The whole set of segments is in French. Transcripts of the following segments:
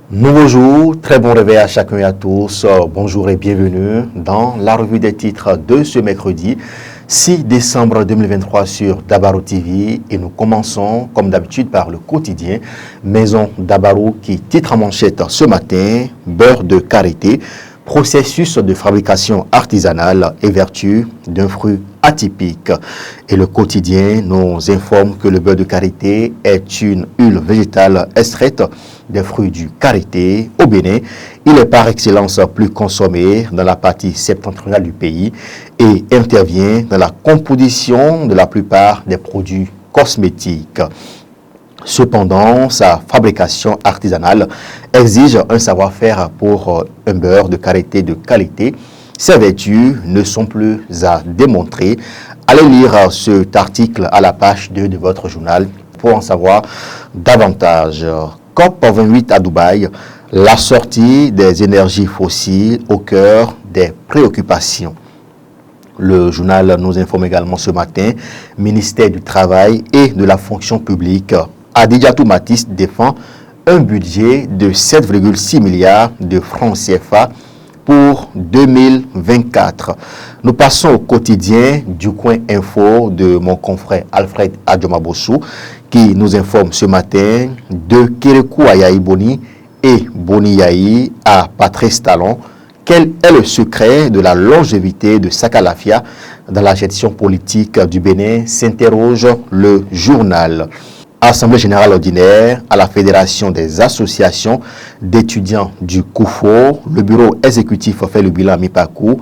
Nouveau jour, très bon réveil à chacun et à tous. Bonjour et bienvenue dans la revue des titres de ce mercredi 6 décembre 2023 sur Dabarou TV. Et nous commençons comme d'habitude par le quotidien Maison Dabarou qui titre en manchette ce matin: beurre de karité, processus de fabrication artisanale et vertu d'un fruit atypique. Et le quotidien nous informe que le beurre de karité est une huile végétale extraite des fruits du karité au Bénin. Il est par excellence plus consommé dans la partie septentrionale du pays et intervient dans la composition de la plupart des produits cosmétiques. Cependant, sa fabrication artisanale exige un savoir-faire pour un beurre de karité de qualité. Ses vertus ne sont plus à démontrer. Allez lire cet article à la page 2 de votre journal pour en savoir davantage. COP28 à Dubaï, la sortie des énergies fossiles au cœur des préoccupations. Le journal nous informe également ce matin: ministère du Travail et de la Fonction publique, Adidiatou Matisse défend un budget de 7,6 milliards de francs CFA pour 2024. Nous passons au quotidien du coin info de mon confrère Alfred Adjomabossou qui nous informe ce matin de Kérékou à Yahi Boni et Boni Yahi à Patrice Talon. Quel est le secret de la longévité de Sakalafia dans la gestion politique du Bénin, s'interroge le journal. Assemblée générale ordinaire à la Fédération des associations d'étudiants du COUFO, le bureau exécutif fait le bilan à mi-parcours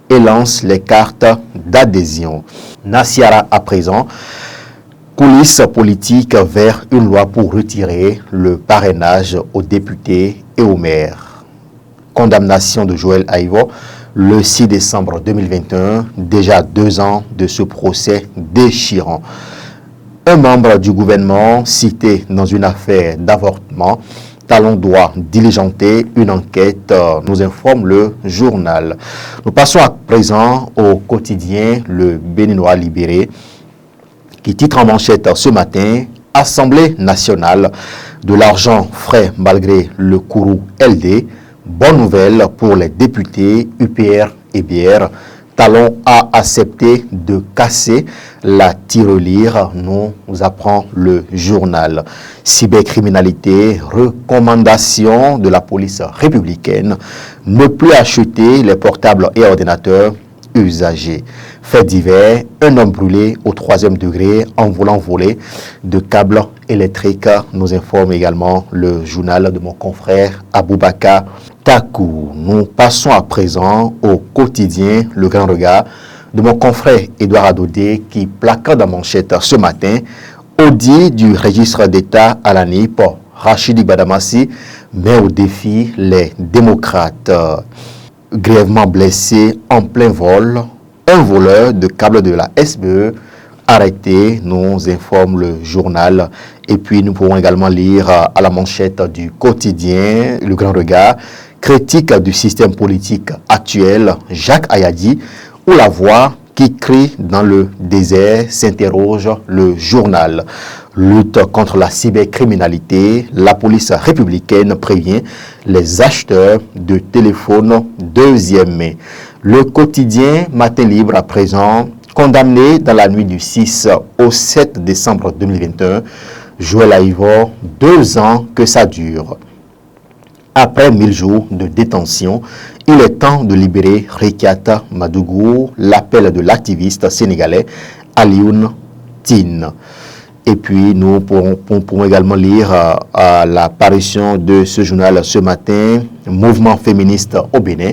et lance les cartes d'adhésion. Nassiara à présent, coulisses politiques vers une loi pour retirer le parrainage aux députés et aux maires. Condamnation de Joël Aïvo le 6 décembre 2021, déjà 2 ans de ce procès déchirant. Un membre du gouvernement cité dans une affaire d'avortement, Talon doit diligenter une enquête, nous informe le journal. Nous passons à présent au quotidien Le Béninois Libéré, qui titre en manchette ce matin: Assemblée nationale, de l'argent frais malgré le Kourou LD. Bonne nouvelle pour les députés UPR et BR. Talon a accepté de casser la tirelire, nous apprend le journal. Cybercriminalité, recommandation de la police républicaine: ne plus acheter les portables et ordinateurs usagés. Fait divers, un homme brûlé au 3e degré en voulant voler de câbles électriques, nous informe également le journal de mon confrère Aboubaka Takou. Nous passons à présent au quotidien Le Grand Regard de mon confrère Edouard Adodé qui placard en manchette ce matin: audit du registre d'État à l'ANIP, Rachidi Badamassi met au défi les démocrates. Grièvement blessé en plein vol, un voleur de câbles de la SBE arrêté, nous informe le journal. Et puis nous pourrons également lire à la manchette du quotidien Le Grand Regard: critique du système politique actuel, Jacques Ayadi, ou la voix qui crie dans le désert, s'interroge le journal. Lutte contre la cybercriminalité, la police républicaine prévient les acheteurs de téléphones deuxième main. Le quotidien Matin Libre à présent: condamné dans la nuit du 6 au 7 décembre 2021, Joël Aïvo, 2 ans que ça dure. Après 1000 jours de détention, il est temps de libérer Rekiata Madougou, l'appel de l'activiste sénégalais Alioune Tine. Et puis nous pourrons également lire à l'apparition de ce journal ce matin: mouvement féministe au Bénin,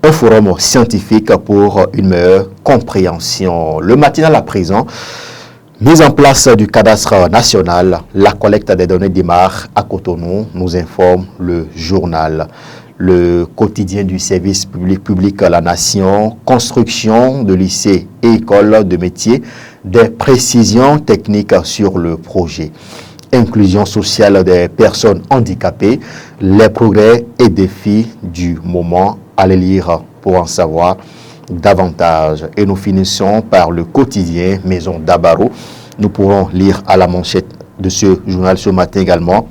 un forum scientifique pour une meilleure compréhension. Le matinal à présent: mise en place du cadastre national, la collecte des données démarre à Cotonou, nous informe le journal. Le quotidien du service public à la nation: construction de lycées et écoles de métiers, des précisions techniques sur le projet. Inclusion sociale des personnes handicapées, les progrès et défis du moment. Allez lire pour en savoir davantage. Et nous finissons par le quotidien Maison Dabarou. Nous pourrons lire à la manchette de ce journal ce matin également: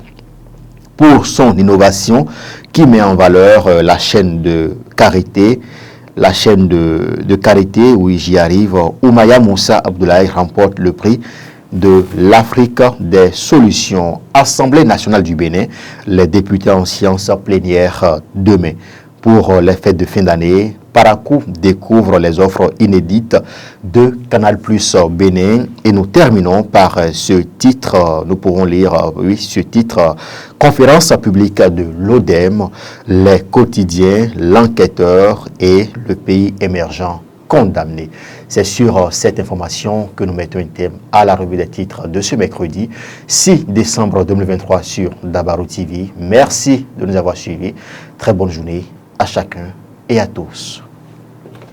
pour son innovation qui met en valeur la chaîne de carité. La chaîne de carité, oui, j'y arrive. Oumaya Moussa Abdoulaye remporte le prix de l'Afrique des solutions. Assemblée nationale du Bénin, les députés en sciences plénières demain. Pour les fêtes de fin d'année, Parakou découvre les offres inédites de Canal+ Bénin. Et nous terminons par ce titre, nous pourrons lire, oui, ce titre, conférence publique de l'ODEM, les quotidiens, l'enquêteur et le pays émergent condamné. C'est sur cette information que nous mettons un thème à la revue des titres de ce mercredi 6 décembre 2023 sur Dabarou TV. Merci de nous avoir suivis. Très bonne journée à chacun et à tous.